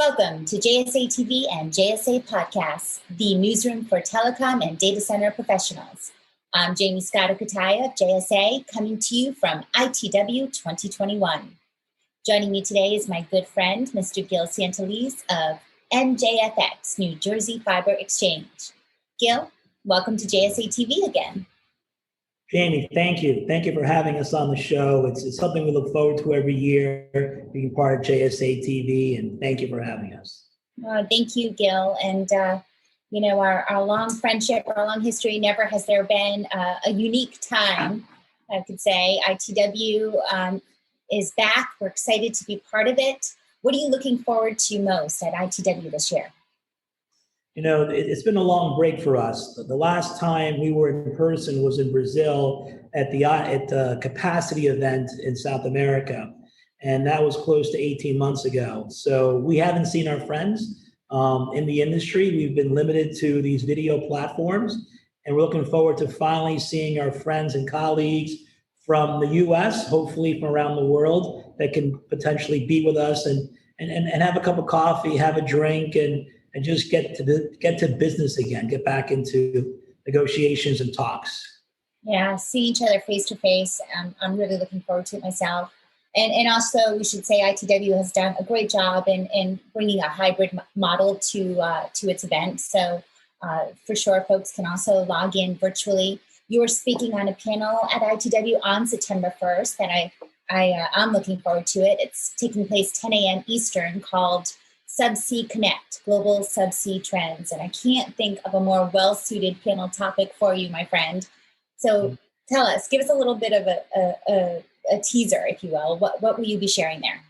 Welcome to JSA TV and JSA Podcasts, the newsroom for telecom and data center professionals. I'm Jaymie Scotto Cutaia of JSA, coming to you from ITW 2021. Joining me today is my good friend, Mr. Gil Santaliz of NJFX, New Jersey Fiber Exchange. Gil, welcome to JSA TV again. Jaymie, thank you. Thank you for having us on the show. It's something we look forward to every year, being part of JSA TV, and thank you for having us. Thank you, Gil. And, our long friendship, our long history, never has there been a unique time, I could say. ITW is back. We're excited to be part of it. What are you looking forward to most at ITW this year? You know, it's been a long break for us. The last time we were in person was in Brazil at the capacity event in South America. And that was close to 18 months ago. So we haven't seen our friends in the industry. We've been limited to these video platforms. And we're looking forward to finally seeing our friends and colleagues from the US, hopefully from around the world, that can potentially be with us and have a cup of coffee, have a drink, and just get to business again, get back into negotiations and talks. Yeah, see each other face to face. I'm really looking forward to it myself. And also, we should say ITW has done a great job in bringing a hybrid model to its event. So for sure, folks can also log in virtually. You were speaking on a panel at ITW on September 1st that I'm looking forward to it. It's taking place 10 a.m. Eastern, called Subsea Connect, Global Subsea Trends. And I can't think of a more well-suited panel topic for you, my friend. So tell us, give us a little bit of a teaser, if you will. What will you be sharing there?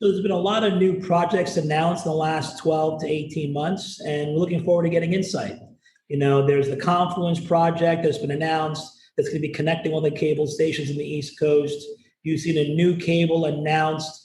So there's been a lot of new projects announced in the last 12 to 18 months, and we're looking forward to getting insight. You know, there's the Confluence project that's been announced that's going to be connecting all the cable stations in the East Coast. You've seen a new cable announced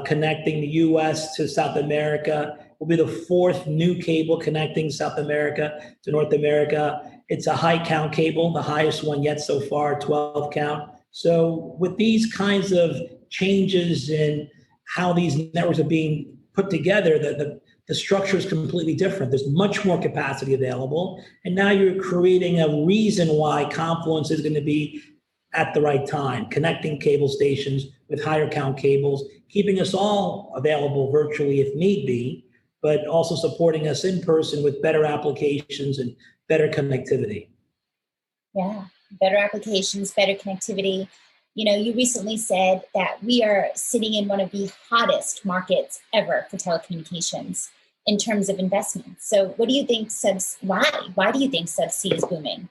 connecting the U.S. to South America. Will be the fourth new cable connecting South America to North America. It's a high count cable, the highest one yet so far, 12 count. So with these kinds of changes in how these networks are being put together, the structure is completely different. There's much more capacity available. And now you're creating a reason why Confluence is going to be at the right time, connecting cable stations with higher count cables, keeping us all available virtually if need be, but also supporting us in person with better applications and better connectivity. Yeah, better applications, better connectivity. You know, you recently said that we are sitting in one of the hottest markets ever for telecommunications in terms of investments. So what do you think, why do you think subsea is booming?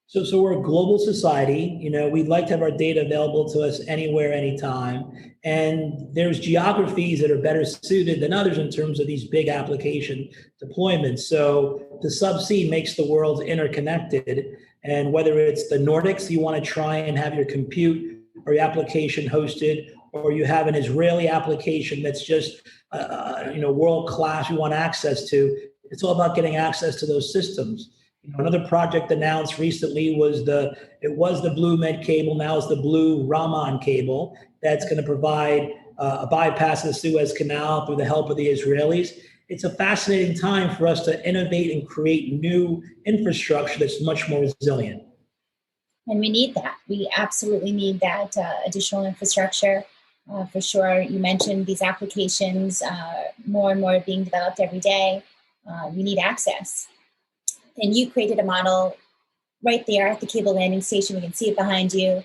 So we're a global society. You know, we'd like to have our data available to us anywhere, anytime. And there's geographies that are better suited than others in terms of these big application deployments. So the subsea makes the world interconnected. And whether it's the Nordics, you want to try and have your compute or your application hosted, or you have an Israeli application that's just, world class you want access to, it's all about getting access to those systems. Another project announced recently was the Blue Med cable. Now it's the Blue Raman cable that's going to provide a bypass of the Suez Canal through the help of the Israelis. It's a fascinating time for us to innovate and create new infrastructure that's much more resilient. And we need that. We absolutely need that additional infrastructure for sure. You mentioned these applications, more and more being developed every day. We need access. And you created a model right there at the cable landing station. We can see it behind you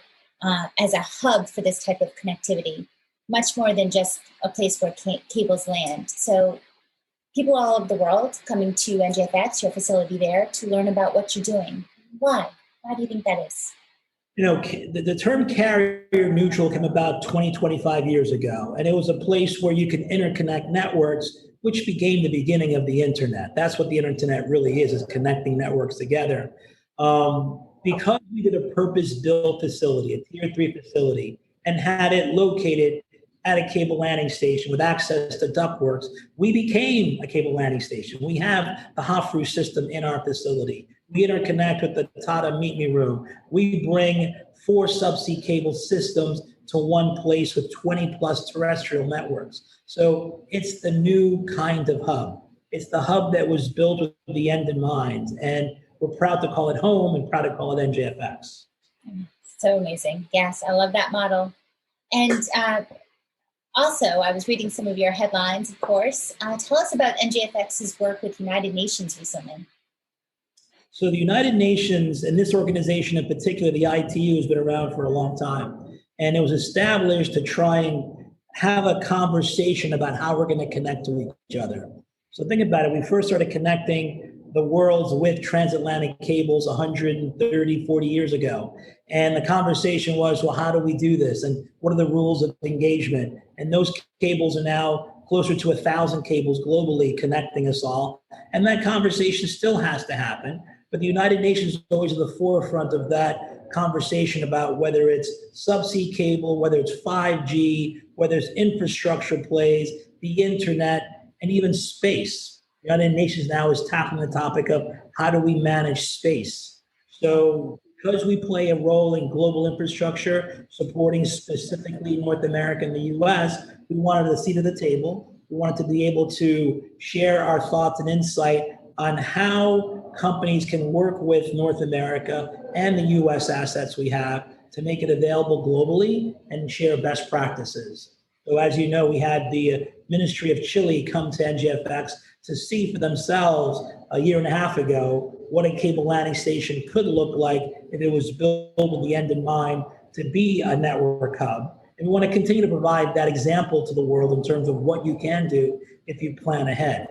as a hub for this type of connectivity, much more than just a place where cables land. So people all over the world coming to NJFX, your facility there, to learn about what you're doing. Why? Why do you think that is? You know, the term carrier neutral came about 20, 25 years ago, and it was a place where you can interconnect networks, which became the beginning of the internet. That's what the internet really is connecting networks together. Because we did a purpose-built facility, a tier 3 facility, and had it located at a cable landing station with access to ductworks, we became a cable landing station. We have the HOFRU system in our facility. We interconnect with the Tata Meet Me room. We bring 4 subsea cable systems to one place with 20 plus terrestrial networks. So it's the new kind of hub. It's the hub that was built with the end in mind. And we're proud to call it home and proud to call it NJFX. So amazing. Yes, I love that model. And also, I was reading some of your headlines, of course. Tell us about NJFX's work with United Nations recently. So the United Nations, and this organization in particular, the ITU, has been around for a long time. And it was established to try and have a conversation about how we're going to connect to each other. So think about it. We first started connecting the worlds with transatlantic cables 130, 40 years ago. And the conversation was, well, how do we do this? And what are the rules of engagement? And those cables are now closer to 1,000 cables globally connecting us all. And that conversation still has to happen. But the United Nations is always at the forefront of that conversation about whether it's subsea cable, whether it's 5G, whether it's infrastructure plays, the internet, and even space. The United Nations now is tackling the topic of how do we manage space. So because we play a role in global infrastructure, supporting specifically North America and the US, we wanted a seat at the table. We wanted to be able to share our thoughts and insight on how companies can work with North America and the US assets we have to make it available globally and share best practices. So as you know, we had the Ministry of Chile come to NJFX to see for themselves a year and a half ago what a cable landing station could look like if it was built with the end in mind to be a network hub. And we want to continue to provide that example to the world in terms of what you can do if you plan ahead.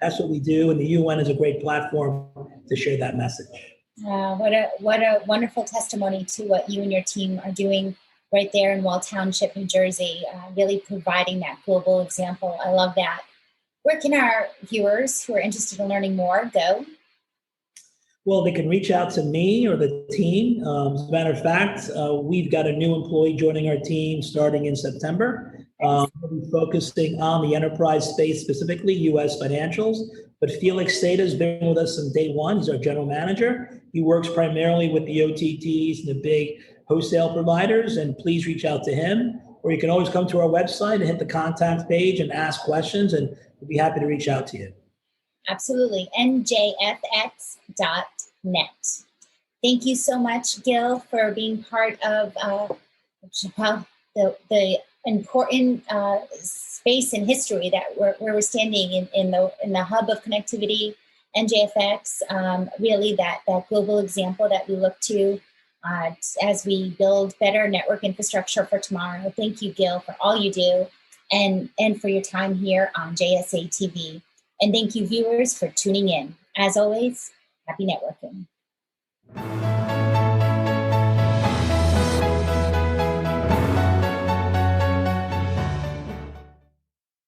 That's what we do, and the UN is a great platform to share that message. What a wonderful testimony to what you and your team are doing right there in Wall Township, New Jersey, really providing that global example. I love that. Where can our viewers who are interested in learning more go? Well, they can reach out to me or the team. As a matter of fact, we've got a new employee joining our team starting in September. We'll be focusing on the enterprise space, specifically U.S. financials. But Felix Seda has been with us from day one. He's our general manager. He works primarily with the OTTs and the big wholesale providers, and please reach out to him. Or you can always come to our website and hit the contact page and ask questions, and we'll be happy to reach out to you. Absolutely. NJFX.net. Thank you so much, Gil, for being part of the important space in history that where we're standing in the hub of connectivity. NJFX, really that global example that we look to as we build better network infrastructure for tomorrow. Thank you, Gil, for all you do and for your time here on JSA TV. And thank you, viewers, for tuning in. As always, happy networking.